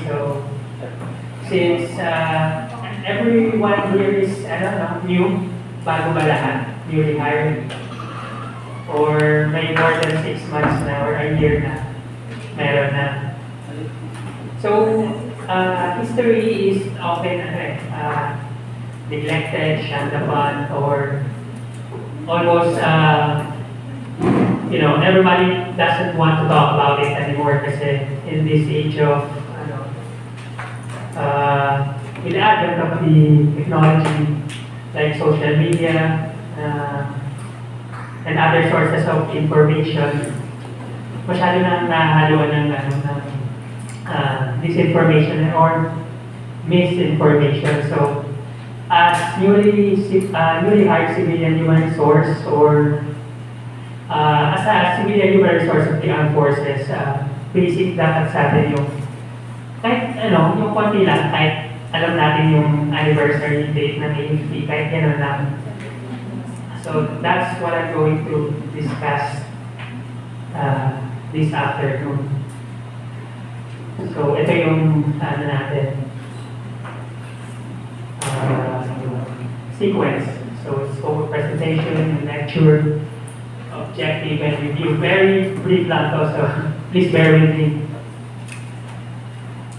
So, since everyone here is, I don't know, new, bago ba lahat, newly hired, or may more than 6 months na or a year na, meron na. So, history is often neglected, shunned upon, or almost, everybody doesn't want to talk about it anymore kasi in this age of, with the advent of the technology like social media and other sources of information, masyado nang nahaluan ng disinformation or misinformation. So, as newly hired civilian human resource or as a civilian human resource of the armed forces, basic dapat sa atin yung kahit yung konti lang, kahit alam natin yung anniversary date ng AFP, kahit gano'n lang. So that's what I'm going to discuss this afternoon. So ito yung natin sequence. So scope of presentation, lecture, objective, and review. Very brief lang to, so please bear with me.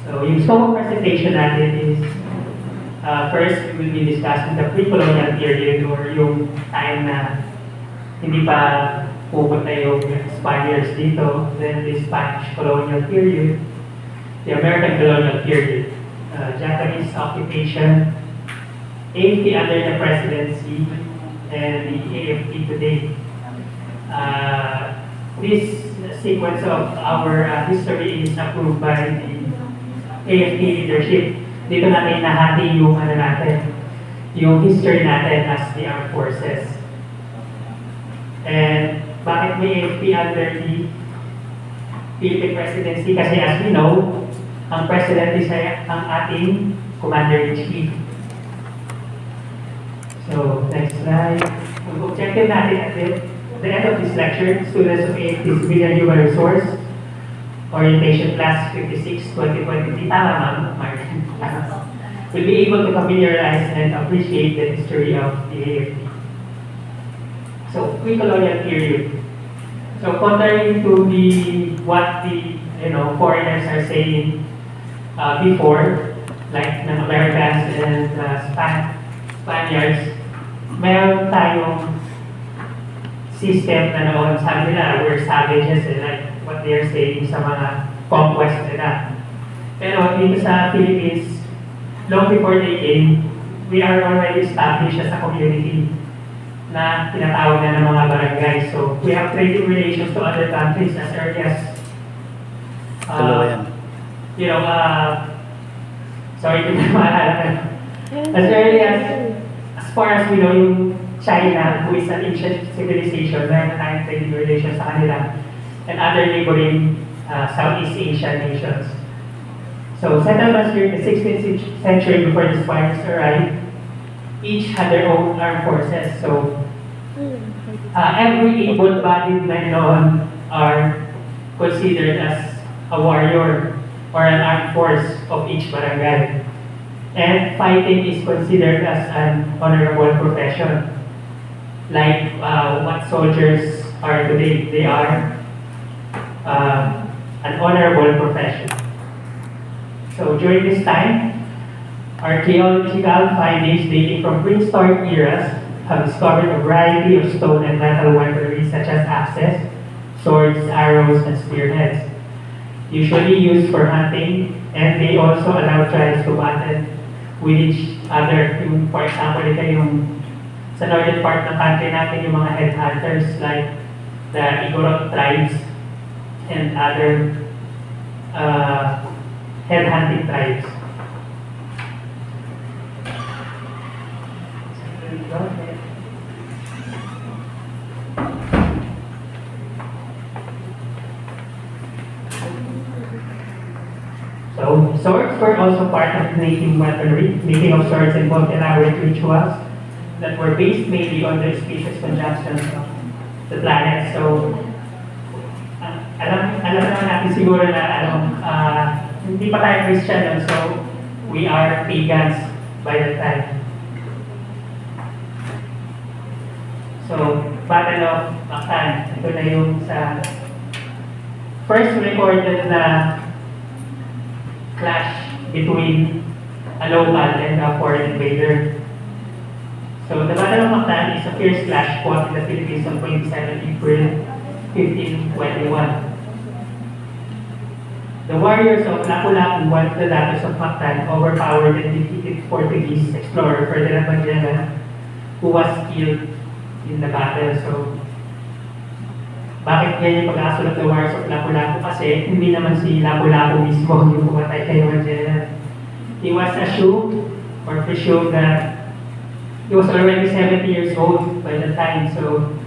So yung scope of presentation natin is first, we will be discussing the pre-colonial period or yung time na hindi pa pupunta yung Spaniards dito, then the Spanish colonial period, the American colonial period, Japanese occupation, AFP under the presidency, and the AFP today. This sequence of our history is approved by the AFP leadership. Dito natin nahati yung yung history natin as the armed forces. And bakit may AFP under the Philippine presidency? Kasi as we know, ang president is ang ating commander-in-chief. So, next slide. Ang objective natin at the end of this lecture, students of AFP Civilian Human Resource Orientation Class 56, 2023, will be able to familiarize and appreciate the history of the AFP. So, pre-colonial period. So, contrary to what the foreigners are saying before, like ng Americans and Spaniards, mayroon tayong system na noon, sabi nila, we're savages and like what they are saying sa mga conquest nila. Pero dito sa Philippines, long before they came, we are already established as a community na tinatawag na ng mga barangay. So we have trading relations to other countries as early as sorry, hindi maalala ka. As early as far as we know, yung China, who is an ancient civilization, meron na tayong trading relations sa kanila, and other neighboring Southeast Asian nations. So, settlements during the 16th century before the Spaniards arrived, each had their own armed forces. So, every able-bodied man noon are considered as a warrior or an armed force of each barangay. And fighting is considered as an honorable profession. Like what soldiers are today, they are an honorable profession. So during this time, archaeological findings dating from prehistoric eras have discovered a variety of stone and metal weaponry such as axes, swords, arrows, and spearheads, usually used for hunting, and they also allow tribes to battle with each other. For example, ito yung sa northern part ng country natin, yung mga headhunters like the Igorot tribes and other headhunting tribes. So, swords were also part of native weaponry. Making of swords involved elaborate rituals that were based mainly on the auspicious conjunctions of the planets. So, alam naman natin siguro na hindi pa tayo Christian nun, so we are pagans by the time. So, Battle of Mactan. Ito na yung sa first recorded na clash between a local and a foreign invader. So, the Battle of Mactan is a fierce clash fought in the Philippines on 27 April 1521. The warriors of Lapu-Lapu, one of the daughters of Mactan, overpowered and defeated Portuguese explorer Ferdinand Magellan, who was killed in the battle. So, bakit ganyan yung pag-aaso ng the Warriors of Lapu-Lapu? Kasi hindi naman si Lapu-Lapu mismo yung pumatay kay Magellan. He was assumed or presumed that he was already 70 years old by the time. So,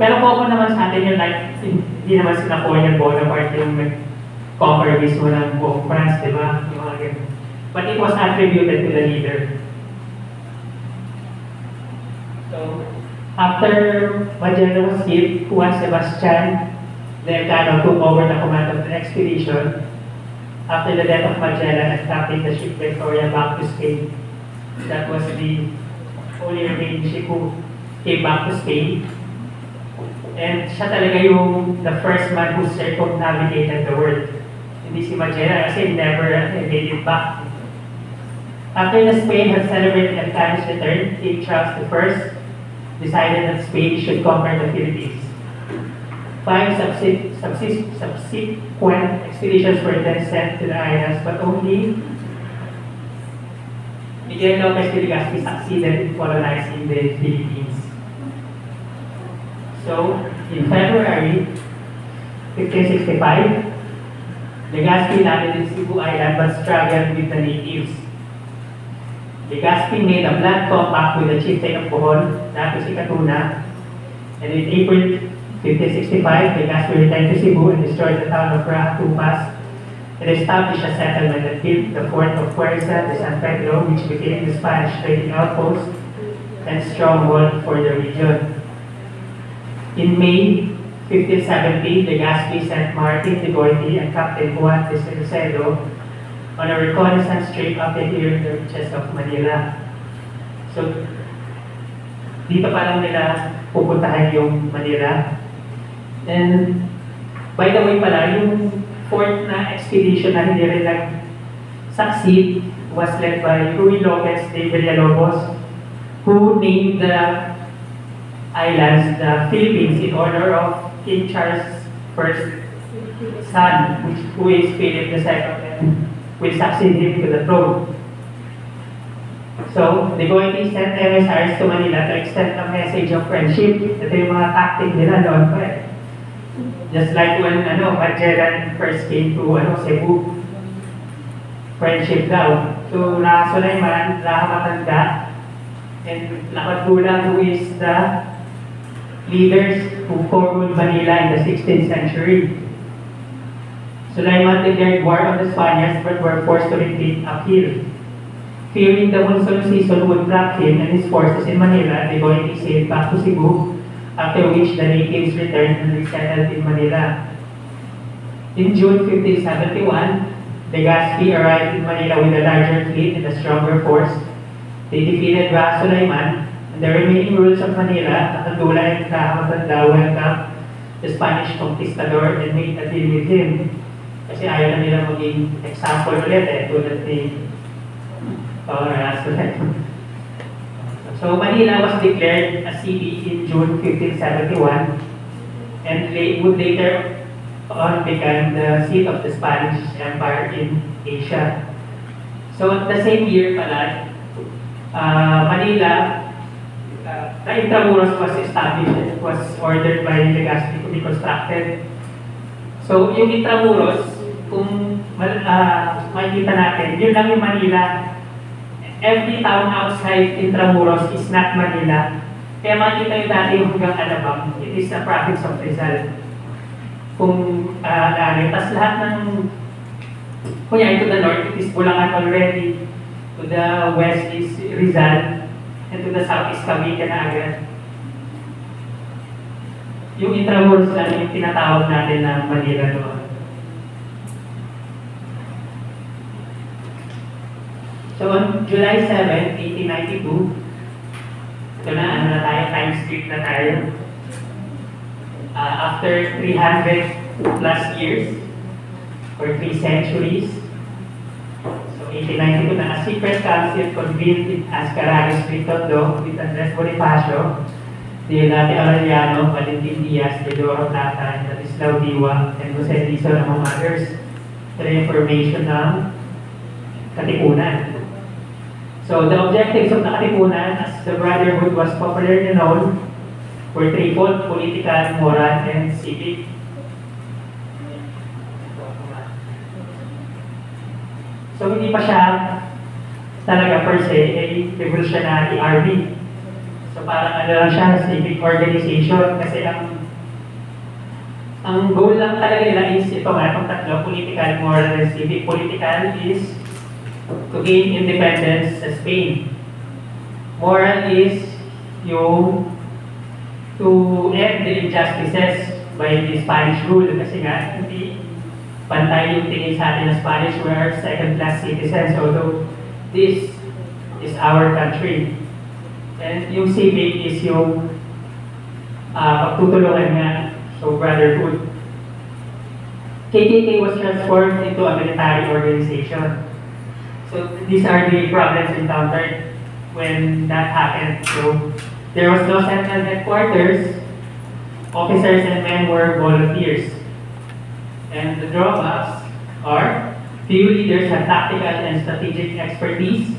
pero common naman sa atin yun, like, hindi naman si Napoleon Bonaparte yung nag-conquer mismo ng buong France, di ba? Yung mga ganyan. But it was attributed to the leader. So, after Magellan was killed, Juan Sebastian Elcano took over the command of the expedition. After the death of Magellan and captained the ship Victoria back to Spain. That was the only remaining ship who came back to Spain. And siya talaga yung the first man who circumnavigated the world. Hindi si Magellan kasi never made it back. After the Spain had celebrated Elcano's return, King Charles I decided that Spain should conquer the Philippines. 5 subsequent expeditions were then sent to the islands, but only Miguel Lopez de Legazpi succeeded in colonizing the Philippines. So, in February 1565, Legazpi landed in Cebu Island but struggled with the natives. Legazpi made a blood compact with the chieftain of Bohol, Dato si Catuna, and in April 1565, Legazpi returned to Cebu and destroyed the town of Ratupas and established a settlement that built the fort of Fuerza de San Pedro, which became the Spanish trading outpost and stronghold for the region. In May 1570, Legazpi sent Martin de Goiti and Captain Juan de Salcedo on a reconnaissance trip after hearing the riches of Manila. So, dito pa lang nila pupuntahan yung Manila. And, by the way pala, yung fourth na expedition na hindi rin nag-succeed was led by Ruy Lopez de Villalobos, who named the islands the Philippines in honor of King Charles I's son, who is Philip II. Will succeed him to the throne. So, the Goiti sent emissaries to Manila to extend a message of friendship. Ito yung mga tactic nila noon pa eh. Just like when Magellan first came to Cebu. Friendship daw. So, Sulaiman, Matanda, and Lakatula, who is the leaders who conquered Manila in the 16th century. Sulaiman declared war on the Spaniards but were forced to retreat uphill. Fearing the monsoon season would trap him and his forces in Manila, they going to sail back to Cebu, after which the natives returned and resettled in Manila. In June 1571, Legazpi arrived in Manila with a larger fleet and a stronger force. They defeated Ra Sulaiman, and the remaining rulers of Manila, Nakatula and Kahamatanda, welcomed the Spanish conquistador and made a deal with him. Kasi ayaw na nila maging example ulit tulad ni So Manila was declared a city in June 1571 and would later on become the seat of the Spanish Empire in Asia. So the same year pala, Manila, the Intramuros was established. It was ordered by Legazpi to be constructed. So yung Intramuros, kung makikita natin, yun lang yung Manila. Every town outside Intramuros is not Manila. Kaya makikita yung dati yung hanggang Alabang, it is a province of Rizal. Kung tapos lahat ng, kunya to the north, it is Bulacan already. To the west is Rizal. And to the south is Cavite na agad. Yung Intramuros lang yung tinatawag natin na Manila doon. So on July 7, 1892, ito na, ano na tayo, time skip na tayo. After 300 plus years, or 3 centuries, so 1892 na, a secret council convened in Ascaragas, Bitondo, with Andres Bonifacio, Leonate Aureliano, Valentin Diaz, Teodoro Plata, Ladislao Diwa, and Jose Dizon, among others, to the information ng Katipunan. So the objectives of the Katipunan, as the Brotherhood was popularly known, were threefold: political, moral, and civic. So hindi pa siya talaga per se a revolutionary army. So parang ano lang siya, civic organization, kasi ang goal lang talaga nila is ito nga, itong tatlo: political, moral, and civic. Political is to gain independence sa Spain. Moral is yung to end the injustices by the Spanish rule, kasi nga hindi pantay yung tingin sa atin na Spanish, we are second-class citizens, although this is our country. And yung civic is yung pagtutulungan nga, so brotherhood. KKK was transformed into a military organization. So these are the problems encountered when that happened. So there was no central headquarters. Officers and men were volunteers. And the drawbacks are few leaders had tactical and strategic expertise.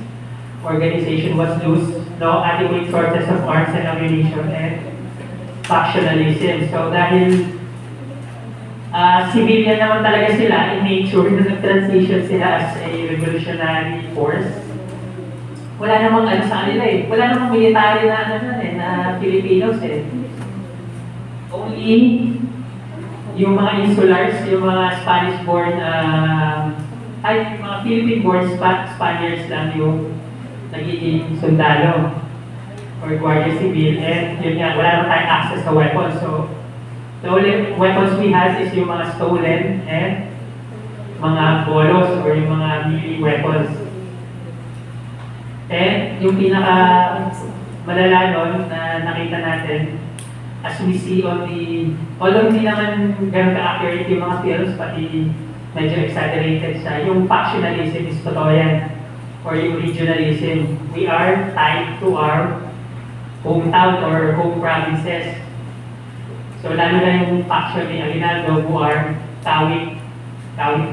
Organization was loose, no adequate sources of arms and ammunition, and factionalism. So dahil civilian naman talaga sila, in nature, na nag-transition sila as a revolutionary force, wala namang ano sa kanila eh. Wala namang military na na Filipinos eh. Only yung mga insulars, yung mga Spanish-born, yung mga Philippine-born Spaniards lang yung nagiging sundalo or Guardia Civil, and yun nga, wala naman tayong access to weapons. So the only weapons we have is yung mga stolen and mga bolos or yung mga melee weapons. And yung pinaka malala nun na nakita natin, as we see on the, although hindi naman ganun ka-accurate yung mga films, pati medyo exaggerated siya, yung factionalism is totoo yan, or yung regionalism. We are tied to our hometown or home provinces. So lalo na yung faction ni Aguinaldo who are Tawid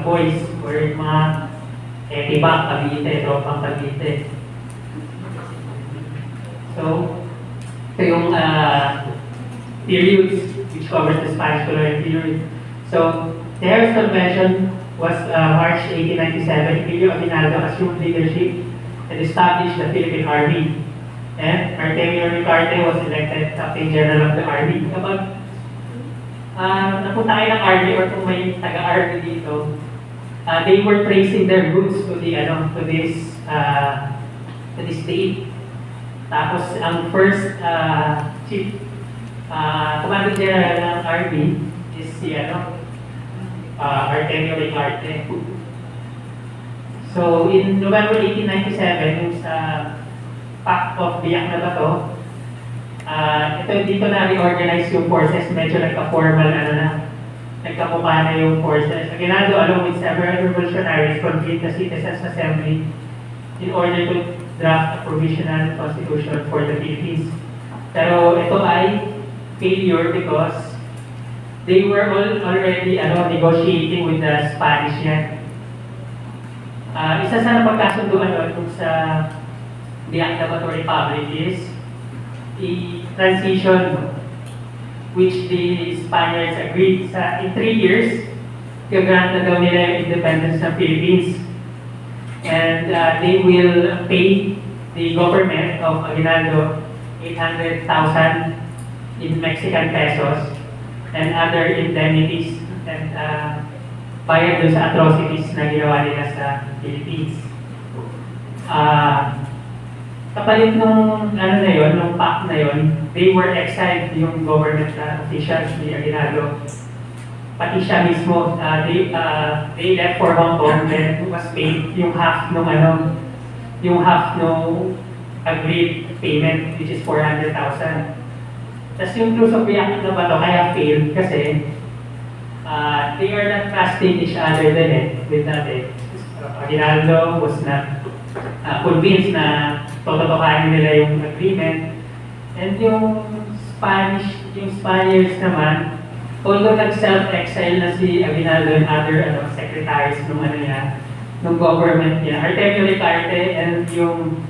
boys or yung mga Etibac, Cavite, Tropang Cavite. So ito yung periods which covers the Spanish colonial period. So the Harris Convention was March 1897. Emilio Aguinaldo assumed leadership and established the Philippine Army. And Artemio Ricarte was elected Captain General of the Army. Kapag napunta kayo ng army or kung may taga-army dito, they were tracing their roots to the to this state. Tapos ang first chief Commander General ng army is si Artemio Ricarte. So in November 1897, yung sa Pact of Biak na Bato, ito dito na reorganize yung forces, medyo nagka-formal nagkamukha na yung forces. Aguinaldo, along with several revolutionaries, convened the Citizens Assembly in order to draft a provisional constitution for the Philippines. Pero ito ay failure because they were already negotiating with the Spanish yan. Isa sa napagkasunduan kung sa Biak na Bato Republic is the transition which the Spaniards agreed sa in 3 years, gagrant na daw nila yung independence ng Philippines. And they will pay the government of Aguinaldo 800,000 in Mexican pesos and other indemnities and bayad doon sa atrocities na ginawa nila sa Philippines. Kapalit nung nung pact na yun, they were exiled yung government officials ni Aguinaldo. Pati siya mismo, they left for Hong Kong, then was paid yung half nung yung half no agreed payment, which is 400,000. Tapos yung truth of the act na ba to, kaya failed kasi they are not trusting each other din with that Aguinaldo was not convinced na tototokanin nila yung agreement. And yung Spaniards naman, although nag-self-exile na si Aguinaldo and other secretaries nung government niya, Artemio Ricarte and yung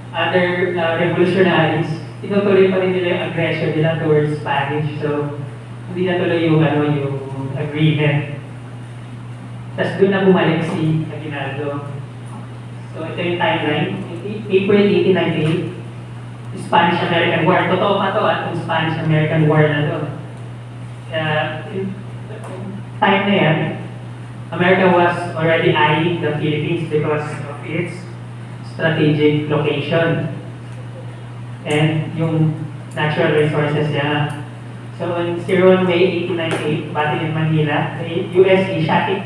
other revolutionaries, tinutuloy pa rin nila yung aggression nila towards Spanish. So, hindi natuloy yung agreement. Tapos doon na bumalik si Aguinaldo. So, ito yung timeline. April 1898, Spanish-American War. Totoo pa to yung Spanish-American War na to. Time na yan, America was already eyeing the Philippines because of its strategic location and yung natural resources niya. So on 01 May 1898, battle in Manila, the US Asiatic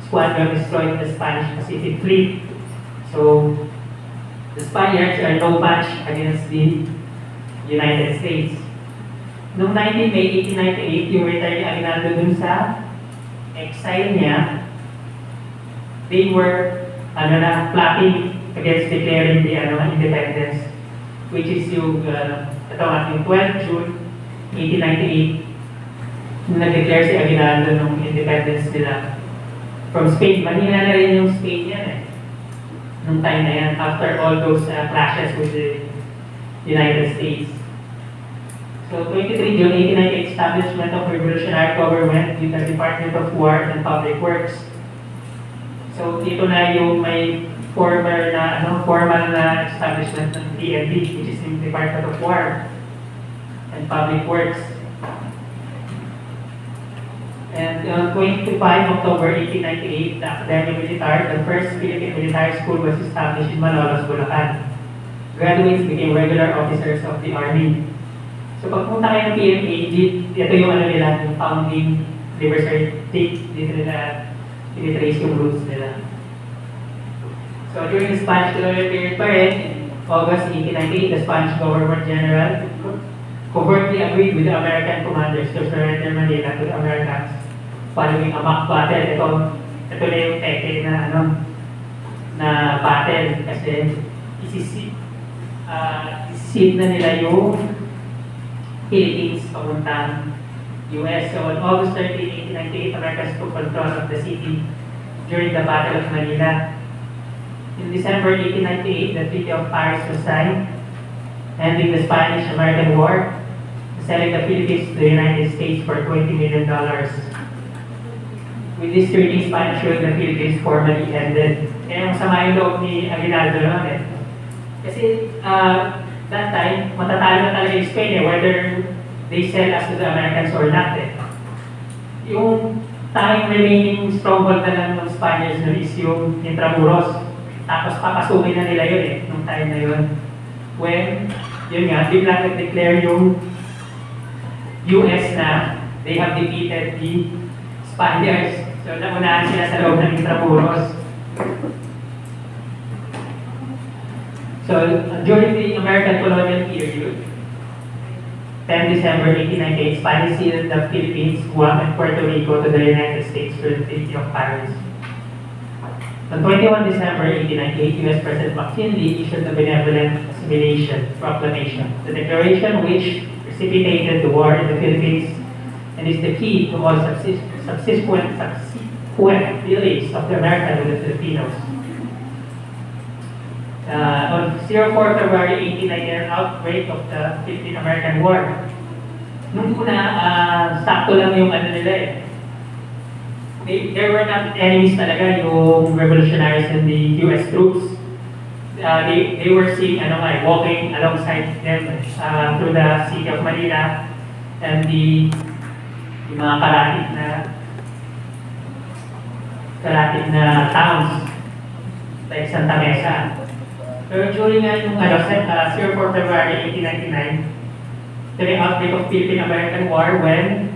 Squadron destroyed the Spanish Pacific Fleet. So the Spaniards are no match against the United States. Noong 19 May 1898, yung return ni Aguinaldo dun sa exile niya, they were plotting against declaring the independence, which is yung 12 June 1898, nag-declare si Aguinaldo ng independence nila from Spain. Manila na rin yung Spain yan nung time na yan, after all those clashes with the United States. So 23 June 1898, establishment of revolutionary government with the Department of War and Public Works. So dito na yung may formal na establishment ng DNP, which is yung Department of War and Public Works. And on 25 October 1898, the Academia Militar, the first Philippine military school, was established in Malolos, Bulacan. Graduates became regular officers of the Army. So pagpunta kayo ng PMAG, ito yung yung founding anniversary date, dito nila tinitrace yung roots nila. So during the Spanish colonial period pa rin, in August 1898, the Spanish Governor General covertly agreed with the American commanders to surrender Manila to the Americans following a mock battle. Ito na yung peke na battle kasi isisip na nila yung Philippines papuntang US. So on August 13, 1898, Americans took control of the city during the Battle of Manila. In December 1898, the Treaty of Paris was signed, ending the Spanish-American War, selling the Philippines to the United States for $20 million. With this treaty, Spanish rule in the Philippines formally ended. Kaya masama yung loob ni Aguinaldo naman Kasi that time, matatalo na talaga yung Spain whether they sell us to the Americans or not Yung tanging remaining stronghold na lang ng Spaniards is yung Intramuros. Tapos papasukin na nila yun nung time na yun. When, yun nga, biglang nag-declare yung US na they have defeated the Spaniards. So naunahan sila sa loob ng Intramuros. So during the American colonial period, 10 December 1898, Spanish ceded the Philippines, Guam, and Puerto Rico to the United States through the Treaty of Paris. On 21 December 1898, U.S. President McKinley issued the Benevolent Assimilation Proclamation, the declaration which precipitated the war in the Philippines and is the key to all subsequent dealings of the American with the Filipinos. On 04 February 1899, outbreak of the Philippine-American War. Nung una, sakto lang yung nila They were not enemies talaga yung revolutionaries and the US troops. They were seen walking alongside them through the city of Manila and the mga kalatig na towns like Santa Mesa. Pero during yung 04 February 1899, during outbreak of Philippine-American War, when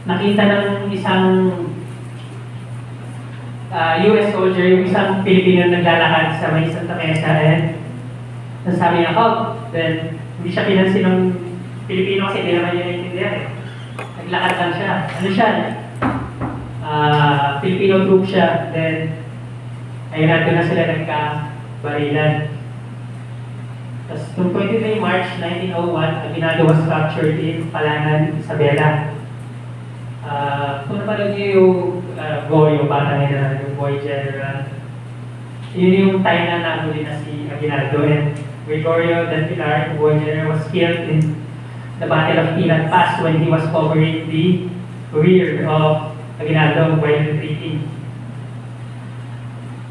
nakita ng isang US soldier, yung isang Pilipino naglalakad sa may Santa Mesa, and nasabi niya, oh, then hindi siya pinansin ng Pilipino kasi hindi naman niya naiintindihan eh. Naglakad lang siya. Ano siya? Filipino group siya, then ayun natin na sila nagka-barilan. Tapos noong 23 March 1901, Aguinaldo was captured in Palanan, Isabela. Kung napanood niyo yung Boy, yung bata nila, yung Boy General, yun yung time na nahuli na si Aguinaldo, and Gregorio del Pilar, Boy General, was killed in the Battle of Pilat Pass when he was covering the rear of Aguinaldo while retreating.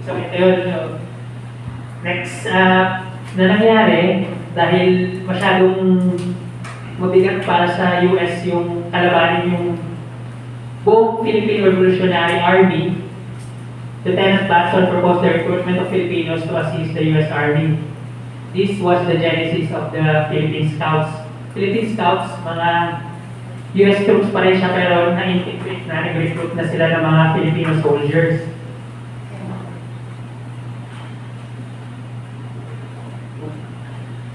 So ito yun. Next na nangyari, dahil masyadong mabigat para sa US yung kalabanin yung buong Philippine Revolutionary Army, Lieutenant Batson proposed the recruitment of Filipinos to assist the US Army. This was the genesis of the Philippine Scouts. Philippine Scouts, mga US troops pa rin siya, pero na-integrate na, nag-recruit na sila ng mga Filipino soldiers.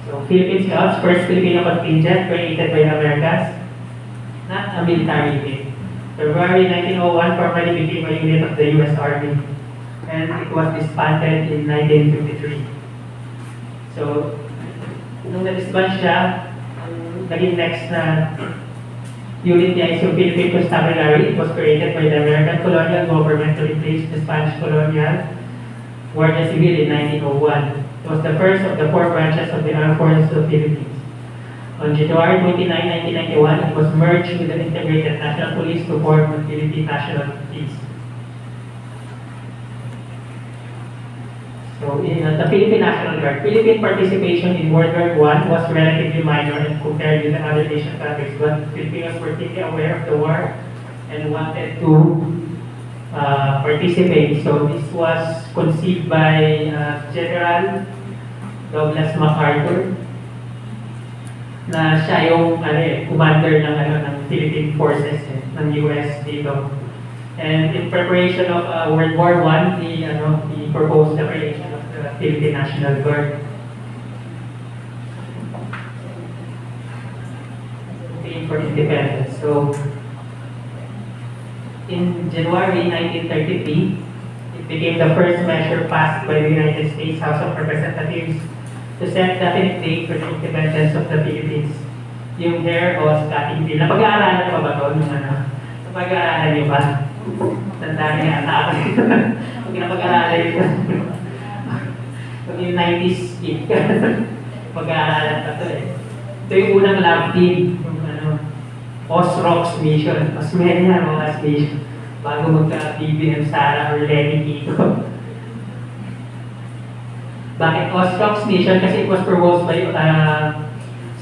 So, Philippine Scouts, first Filipino contingent created by the Americas, not a military unit. February 1901 formally became a unit of the US Army, and it was disbanded in 1953. So, nung na-disband siya, ang naging next na unit niya is yung Philippine Constabulary. It was created by the American colonial government to replace the Spanish colonial Guardia Civil in 1901. It was the first of the 4 branches of the Armed Forces of the Philippines. On January 29, 1991, it was merged with the Integrated National Police to form the Philippine National Police. So, in the Philippine National Guard, Philippine participation in World War I was relatively minor and compared with the other Asian countries, but Filipinos were keenly aware of the war and wanted to participate. So, this was conceived by General Douglas MacArthur, na siya yung commander ng Philippine Forces ng US dito. And in preparation of World War I, he proposed the creation of the Philippine National Guard. Okay, for independence. So, in January 1933, it became the first measure passed by the United States House of Representatives to set definite date for the independence of the Philippines. Yung hair o cutting bill. Napag-aaralan pa ba ito? Napag-aaralan niyo ba? Tandaan niya ata ako. Pag napag-aaralan niyo ba? Pag yung 90s kid ka, pag-aaralan pa ito eh. Ito yung unang lab team. Yung Osrox mission. Osmeña Rojas mission. Bago magka-BBM Sara or Lenny Kiko. Bakit Osrox mission? Kasi it was proposed by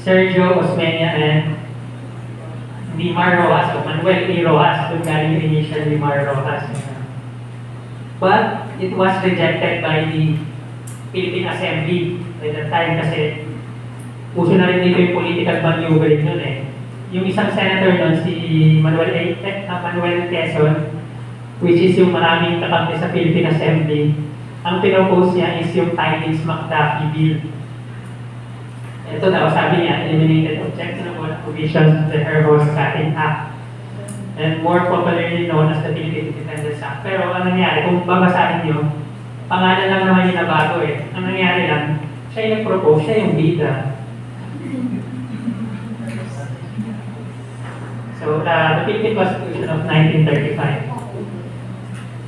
Sergio Osmeña and Limar Rojas, o Manuel A. Rojas, kung galing yung initial Limar Rojas. But it was rejected by the Philippine Assembly at that time kasi uso na rin dito yung political maneuvering nun eh. Yung isang senator nun, si Manuel Quezon, which is yung maraming kakampi sa Philippine Assembly, ang pinopose niya is yung Tidings-McDuffie Bill. Ito daw, sabi niya, eliminated objectionable provisions of the Hernando-Cutting Act, and more popularly known as the Philippine Independence Act. Pero ang nangyari, kung babasahin niyo, pangalan lang naman yung nabago eh. Ang nangyari lang, siya yung nag-propose, siya yung bida. So, the Philippine Constitution of 1935.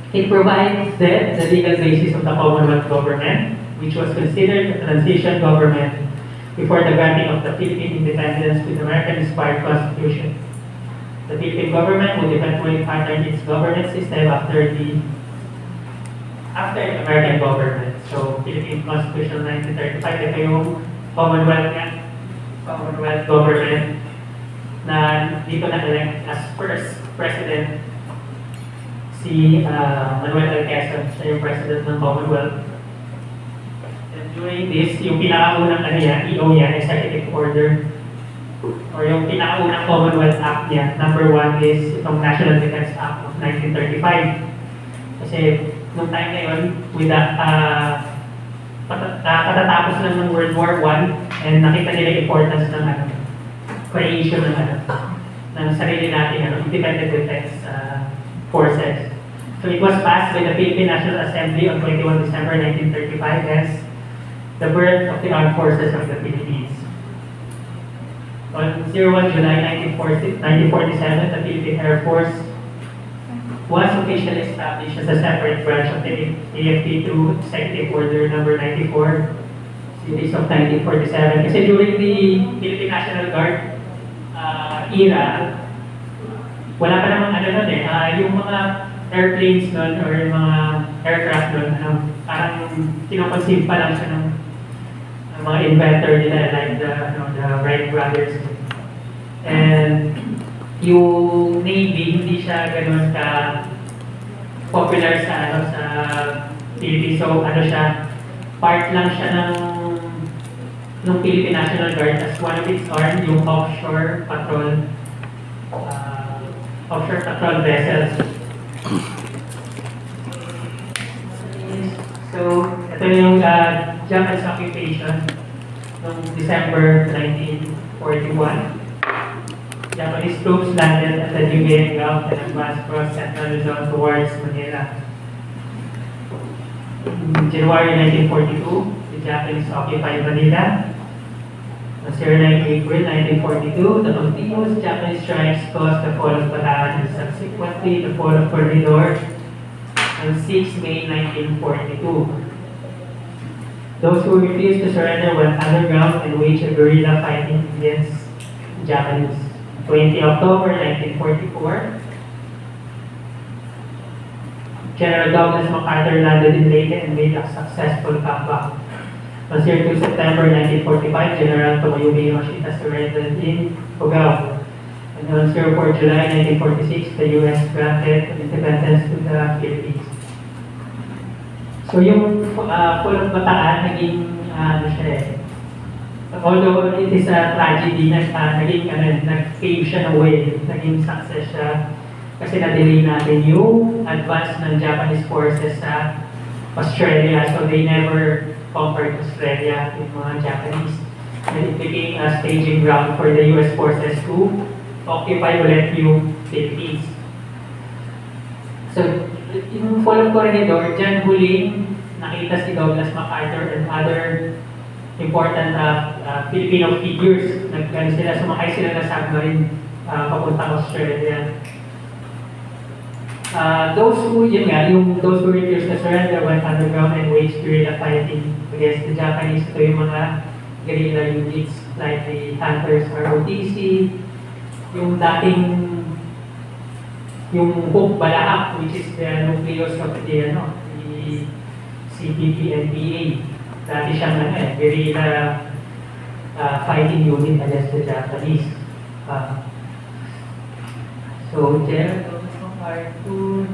It provides the legal basis of the Commonwealth government, which was considered a transition government before the granting of the Philippine independence with American-inspired constitution. The Philippine government would eventually pattern its governance system after the American government. So, Philippine Constitution 1935, ito yung Commonwealth government na dito na-elect as first president si Manuel L. Quezon, siya yung president ng Commonwealth. And during this, yung pinakaunang EO niya, Executive Order, or yung pinakaunang Commonwealth Act niya, number 1 is itong National Defense Act of 1935. Kasi nung time na yun, with the, katatapos lang ng World War I, and nakita nila yung importance ng creation ng sarili natin independent defense forces. So it was passed by the Philippine National Assembly on 21 December 1935 as the birth of the Armed Forces of the Philippines. On 01 July 1947, the Philippine Air Force was officially established as a separate branch of the AFP through Executive Order Number 94, Series of 1947. Kasi during the Philippine National Guard era, wala pa namang yung mga airplanes nun or yung mga aircraft nun, parang kinoconceive pa lang siya ng mga inventor nila like the Wright brothers. And yung Navy, hindi siya gano'n ka popular sa sa Philippines. So siya, part lang siya ng Philippine National Guard as one of its arm, yung offshore patrol vessels. So, ito yung Japanese occupation noong December 1941. Japanese troops landed at the Liberian Gulf and advanced across Central Luzon towards Manila. In January 1942, the Japanese occupied Manila. On 09 April 1942, the continuous Japanese strikes caused the fall of Bataan and subsequently the fall of Corridor on 6 May 1942. Those who refused to surrender went underground and waged a guerrilla fighting against the Japanese. 20 October 1944, General Douglas MacArthur landed in Leyte and made a successful comeback. On 2 September 1945, General Tomoyuki Yoshida surrendered in Cugao. And on 4 July 1946, the U.S. granted independence to the Philippines. So yung Full of Bataan, naging although it is a tragedy na nag-pave siya ng way, naging success siya kasi na-delay natin yung advance ng Japanese forces sa Australia, so they never conquered Australia, yung mga Japanese. And it became a staging ground for the US forces to occupy ulit yung Philippines. So, yung Fall of Corregidor, dyan huling nakita si Douglas MacArthur and other important Filipino figures. Sumakay sila na submarine papuntang Australia. Those who refused to surrender went underground and waged guerrilla fighting against the Japanese. Ito yung mga guerrilla units like the Hunters ROTC, yung dating yung Hook Balaak, which is the nucleus of the CPP-NPA. Dati siyang guerrilla fighting unit against the Japanese. So, General Douglas MacArthur.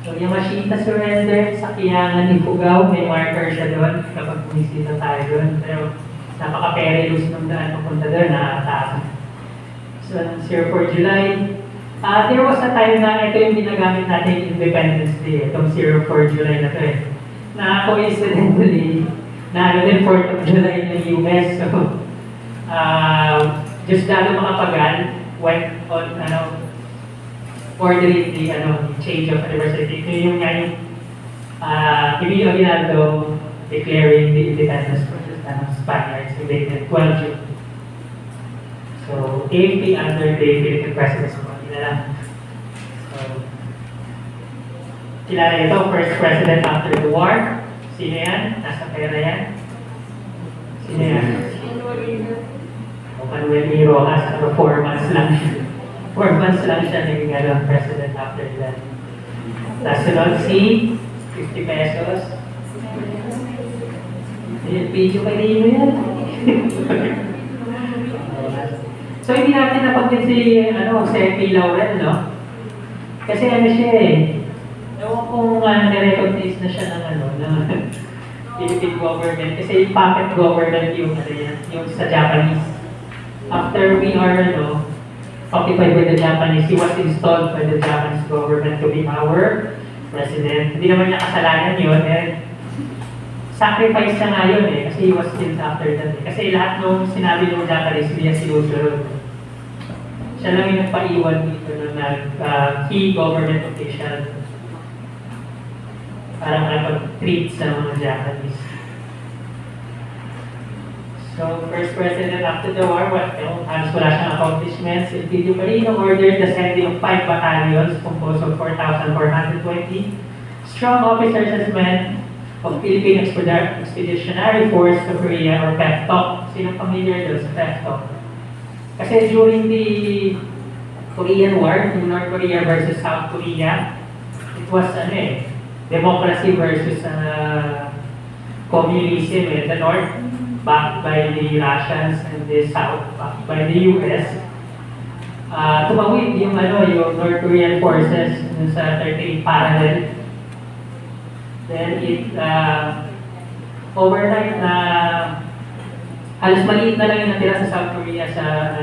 So, yung Machita surrender sa Kiyangan ni Cugao, may marker siya doon kapag bumisita tayo doon. Pero napaka-perilous ng daan papunta doon, nakakatakas. So, 4 July, there was a time na ito yung ginagamit natin Independence Day, itong 4 July na ito na coincidentally, na din 4th of July ng US. So, Diosdado Macapagal went on, ordering the change of anniversary. Ito yung Emilio Aguinaldo declaring the independence for the Spaniards in the 12 June. So, AFP under the Philippine presidency. So, kilala ito, first president after the war. Sino yan? Nasa pera yan? Sino yan? Manuel E. Rojas, 4 months lang. 4 months lang siya naging president after that. Tapos sunod si 50 pesos. Video kanino yan? So hindi natin napanggit si Sepi Laurel, no? Kasi siya ewan kung na-recognize na siya ng Philippine government. Kasi yung puppet government yung sa Japanese. After we are occupied by the Japanese, he was installed by the Japanese government to be our president. Hindi naman niya kasalanan yun, and sacrifice na nga yun eh, kasi he was killed after that eh. Kasi lahat nung sinabi ng Japanese, hindi niya sinusunod. Siya lang yung nagpaiwan dito ng key government official para makapag-treat sa mga Japanese. So, first president after the war, halos wala siyang accomplishments. Silvio Carino ordered the sending of 5 battalions composed of 4,420 strong officers as men of Philippine Expeditionary Force to Korea or PEPTOC. Sino familiar doon sa PEPTOC? Kasi during the Korean War, yung North Korea versus South Korea, it was democracy versus communism. The North backed by the Russians and the South backed by the US. Tumawid yung North Korean forces sa 38 parallel. Then it overnight halos maliit na lang yung natira sa South Korea sa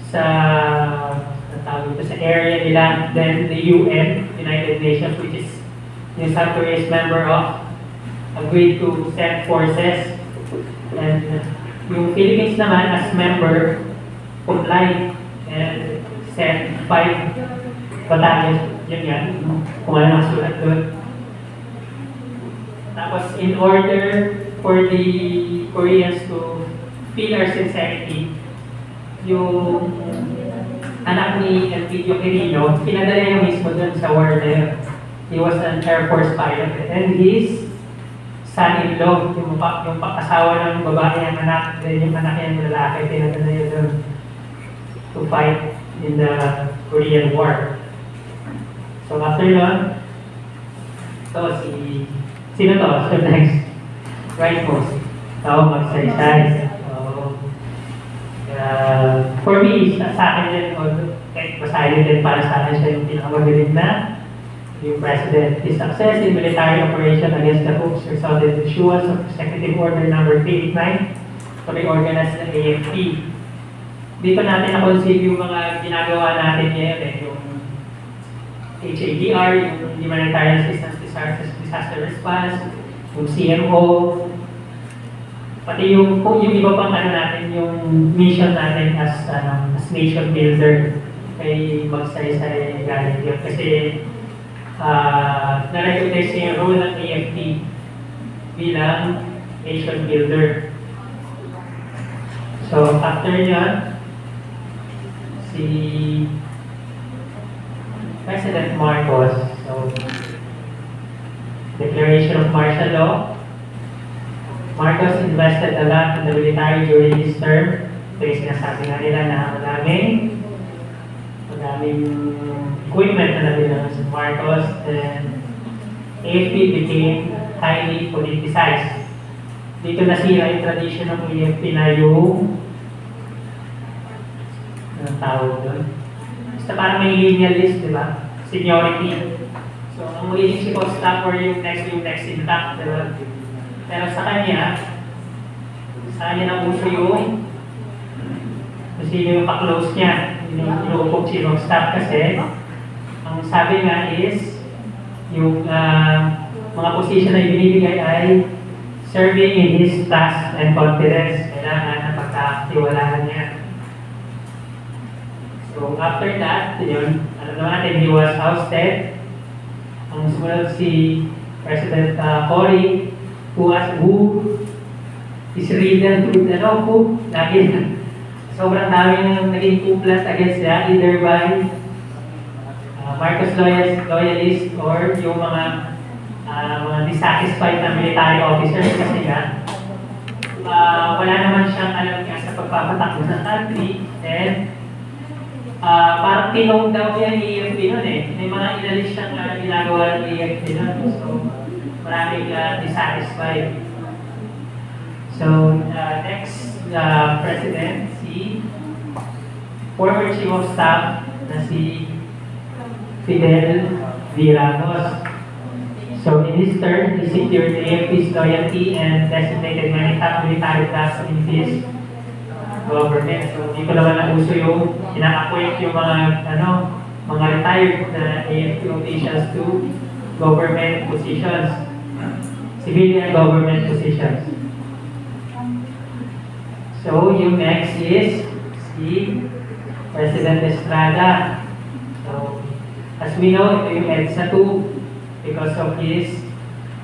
sa area nila. Then the UN, United Nations, which is yung South Korea is member of, agreed to send forces. And yung Philippines naman as member complied and sent 5 battalions. Yun yan, kung ano masulat doon. Tapos, in order for the Koreans to feel our sincerity, yung anak ni Elpidio Quirino, pinadala niya mismo dun sa war na yun. He was an Air Force pilot. And his son-in-law, yung pag-asawa ng babae ang anak, then yung anak niya ng lalaki, pinadala niya dun to fight in the Korean War. So after nun, sino to? So next, rightmost. Magsaysay. For me, sa akin din, kahit basahin din para sa akin siya yung pinakamagaling na yung president. His success in military operation against the Hooks resulted in the issuance of Executive Order number 389 to reorganize the AFP. Dito natin na-conceive yung mga ginagawa natin ngayon yung HADR, yung Humanitarian Assistance Disaster Response, yung CMO, pati yung iba pang natin, yung mission natin as nation builder kay Magsaysay galing yun. Kasi na-recognize niya yung role ng AFP bilang nation builder. So after niya, si President Marcos, so declaration of martial law. Marcos invested a lot in the military during his term. Ito yung sinasabi nga nila na madaming equipment na nabila si Marcos, and AFP became highly politicized. Dito nasira yung tradition ng AFP na yung anong tawag doon? Basta parang may lineal list, di ba? Seniority. So, ang magiging si Costa or yung next intact, di ba? Pero sa kanya na uso yung sino yung pa-close niya, yung inuupog si staff kasi ang sabi nga is yung mga position na ibinibigay ay serving in his trust and confidence. Kailangan na pagkakatiwalaan niya. So after that, yun, alam natin, he was ousted. Ang sumunod si President Cory, who is ridden with lagi sobrang dami ng naging kuplas against niya, either by Marcos loyalist or yung mga dissatisfied na military officers kasi nga wala naman siyang alam niya sa pagpapatakbo ng country, and parang tinong daw niya ni EFP nun may mga inalis siyang ginagawa ng EFP nun, so maraming dissatisfied. So next president, si former chief of staff na si Fidel V. Ramos. So in his term, he secured the AFP's loyalty and designated many top military tasks in his government. So dito naman ang uso yung ina-appoint yung mga mga retired na AFP officials to government positions, civilian government positions. So, yung next is si President Estrada. So, as we know, ito yung EDSA 2 because of his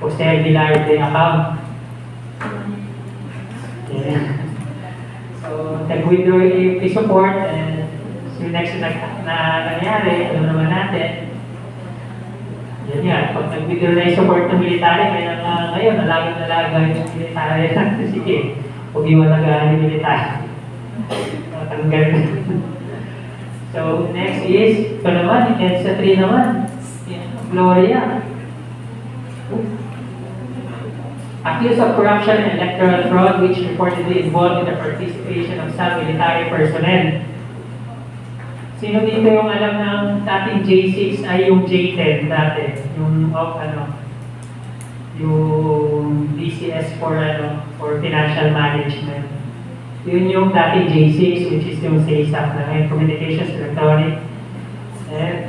Jose Aguilar Day account. Yeah. So, nag-withdraw yung support and yung next na nangyari, alam naman natin, yan yan, pag nag-withdraw na yung support ng military, kaya ngayon, nalagang yung military natin, sige, huwag iwalagaan yung military. Tanggal. So, next is, ito naman, EDSA 3 naman, Gloria. Accused of corruption and electoral fraud which reportedly involved in the participation of some military personnel. Sino dito yung alam ng dating J6 ay yung J10 dati? Yung yung DCS for financial management. Yun yung dating J6 which is yung SASAP na ngayon, Communications Electronic. And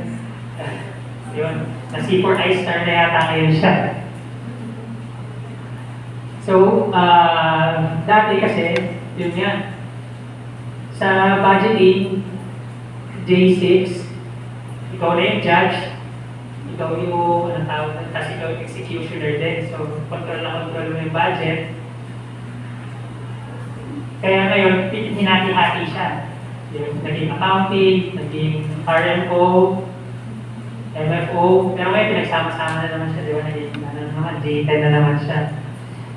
yun, na C4I star na yata ngayon siya. So, dati kasi, yun nga, sa budgeting, J6, ikaw na yung judge, ikaw yung, anong tawag, kasi ikaw yung executioner din. So, control mo yung budget. Kaya ngayon, hinati-hati siya. Yung naging accounting, naging RMO, MFO, pero ngayon pinagsama-sama na naman siya, di ba? Naging, J10 na naman siya.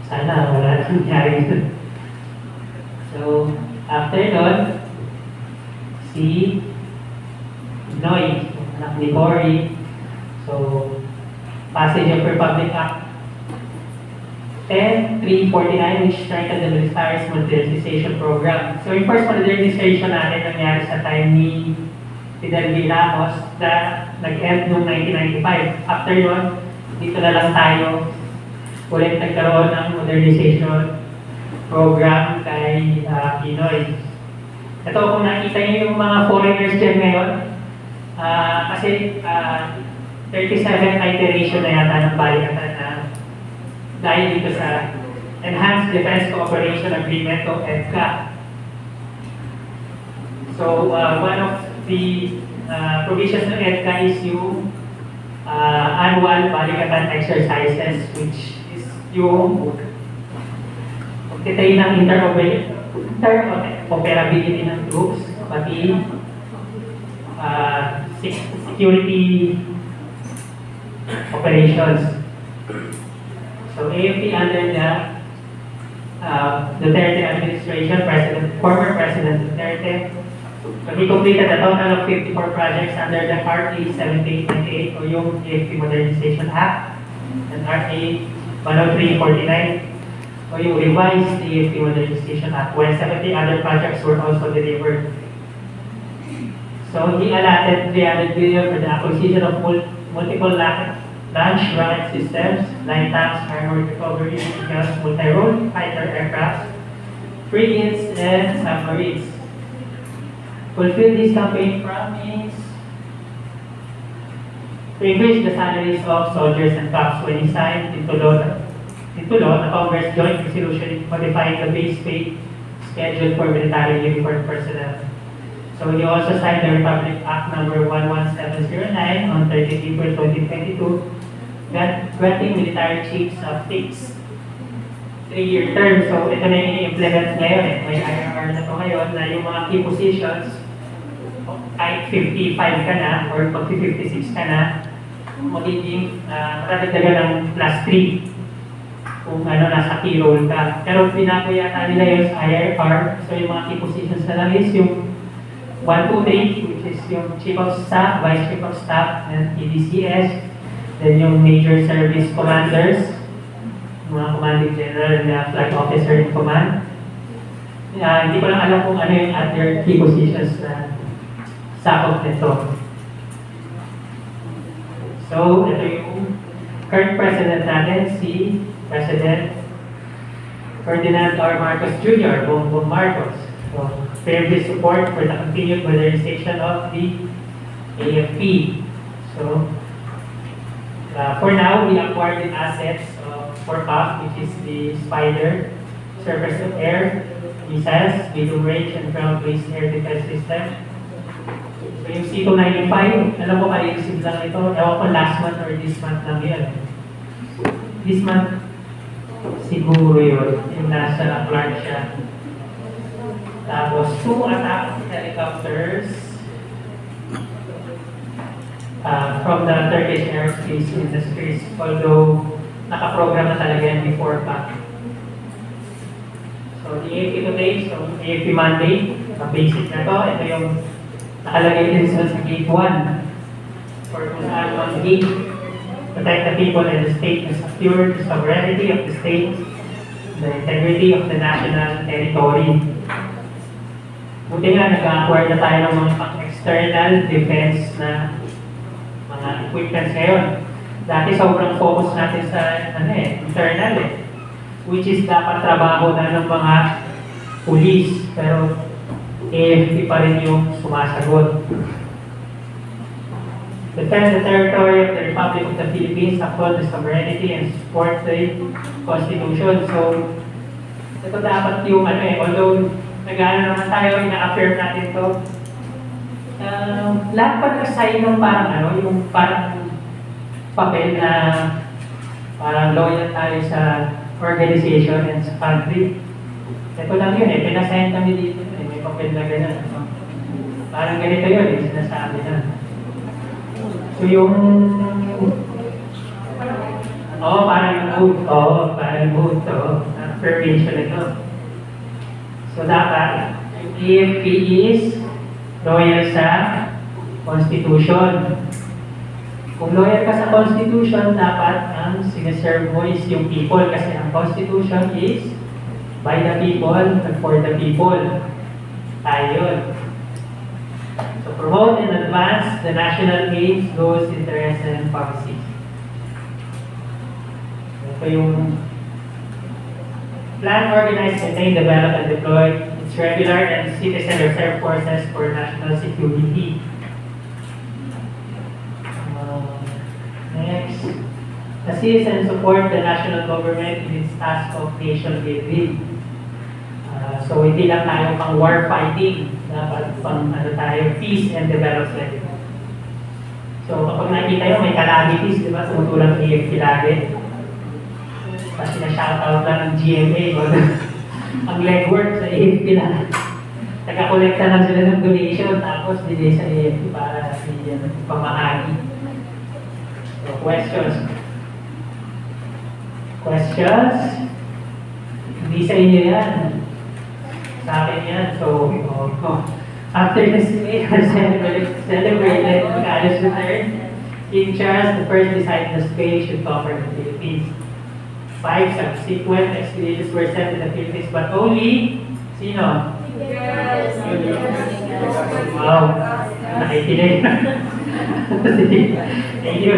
Sana wala nangyari yun. So, after nun, si Noy, anak ni Cory. So, passage of Republic Act 10.349 which started the military's modernization program. So, yung first modernization natin nangyari sa time ni Fidel V. Ramos na nag-end noong 1995. After yun, dito na lang tayo ulit nagkaroon ng modernization program kay Pinoy. Ito, kung nakita niyo yung mga foreigners dyan ngayon, kasi 37 iteration na yata ng balikatan na dahil dito sa Enhanced Defense Cooperation Agreement o EDCA. So, one of the provisions ng EDCA is yung annual balikatan exercises which is yung pagtitay ng interoperability ng troops, pati security operations. So AFP under the Duterte administration, former President Duterte, so he completed a total of 54 projects under the RA 7898 o yung AFP Modernization Act and RA 10349 o yung revised AFP Modernization Act, while 70 other projects were also delivered. So he allotted 300 billion for the acquisition of multiple launch rocket systems, light tanks, armored recovery vehicles, multi-role fighter aircraft, frigates, and submarines. Fulfill this campaign promise to increase the salaries of soldiers and cops when he signed into law the Congress joint resolution modifying the base pay schedule for military uniformed personnel. So he also signed the Republic Act number 11709 on 30 April 2022, granting military chiefs a fixed 3-year term. So ito na yung i-implement ngayon eh. May IRR na ito ngayon na yung mga key positions, kahit 55 ka na or pag 56 ka na, magiging matadagdagan ng plus 3 kung nasa key role ka. Pero binago yata nila yun sa IRR. So yung mga key positions na lang is yung 1, 2, 3, which is yung Chief of Staff, Vice Chief of Staff, and EDCS. Then yung Major Service Commanders, mga Commanding General and Flag Officer in Command. Hindi ko lang alam kung ano yung other key positions na sakop nito. So, ito yung current President natin, si President Ferdinand R. Marcos Jr., Bongbong Marcos. So, fair support for the continued modernization of the AFP. So, for now, we acquired the assets for PAF, which is the Spider, surface of air, missiles, medium range, and ground-based air defense system. So yung C295, alam ko ka-receive lang ito. Ewan ko last month or this month lang yun. This month, siguro yun. Yung nasa Clark siya. Tapos, 2 attack helicopters from the Turkish aerospace industries. Although, nakaprogram na talaga yan before pa. So, the AFP today, so AFP Monday, basic na to. Ito yung nakalagay din sa gate 1. For kung saan on gate, protect the people and the state and secure the sovereignty of the state, the integrity of the national territory. Buti nga, nag-acquire na tayo ng mga external defense na mga equipments ngayon. Dati sobrang focus natin sa internal which is dapat trabaho na ng mga police, pero AFP pa rin yung sumasagot. Defend the territory of the Republic of the Philippines, uphold the sovereignty and support the Constitution. So, ito dapat yung although nag-ano naman tayo, ina-affirm natin to. Lahat pa nag-sign ng parang yung parang papel na parang loyal tayo sa organization and sa country. Ito lang yun pinasign kami dito may papel na gano'n. Parang ganito yun sinasabi na. So yung parang yung oath, parang oath affirmation ito. So dapat, yung AFP is loyal sa Constitution. Kung loyal ka sa Constitution, dapat ang sinaserve mo is yung people kasi ang Constitution is by the people and for the people. Tayo. So promote and advance the national aims, goals, interests, and policies. Ito yung plan, organize, maintain, develop, and deploy its regular and citizen reserve forces for national security. Next, assist and support the national government in its task of nation building. So hindi lang tayo pang war fighting, dapat pang tayo peace and development. So kapag nakita nyo may calamities, di ba? Tumutulang AFP lagi. Kasi na-shoutout lang ng GMA. Ang legwork sa AFP lang. Nagkakolekta lang sila ng donation, tapos dinay sa AFP para pamahagi. So, questions? Questions? Hindi sa inyo yan. Sa akin yan. So, after this meeting, celebrated Carlos III, King Charles I decided the Spain should conquer the Philippines. 5 subsequent expeditions were sent to the Philippines, but only, sino? Yes. Wow, nakikinig. Thank you.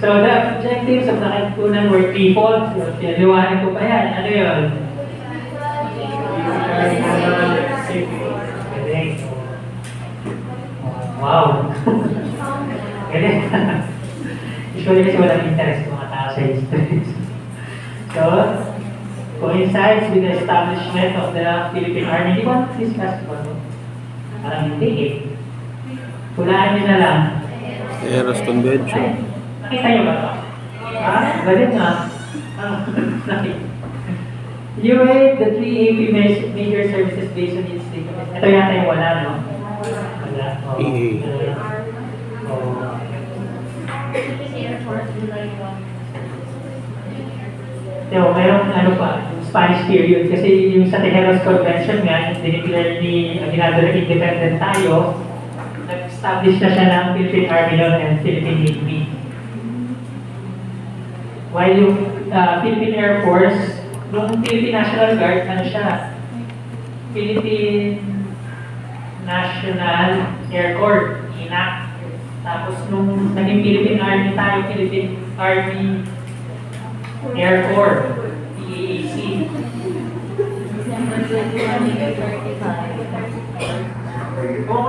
So the objectives of the Katipunan were threefold. Pinaliwanag ko pa yan. Ano yun? Wow. Galing. Usually kasi walang interest mga tao sa history. So, coincides with the establishment of the Philippine Army. Di ba discuss ko ito? Parang hindi Hulaan nyo na lang. Eros Convention. Nakita nyo ba ito? Galit nga. You rate the 3 AP major services based on its state. Ito yata yung wala, no? Wala. EA. Mayroong pa, Spanish period. Kasi yung sa Tejeros Convention nga, dineclare ni Aguinaldo na independent tayo, nag-establish na siya ng Philippine Army noon and Philippine Navy. While yung Philippine Air Force, nung Philippine National Guard, Philippine National Air Corps, INAC. Tapos nung naging Philippine Army tayo, Philippine Army Air Corps, PAAC. December 2035. Kung ako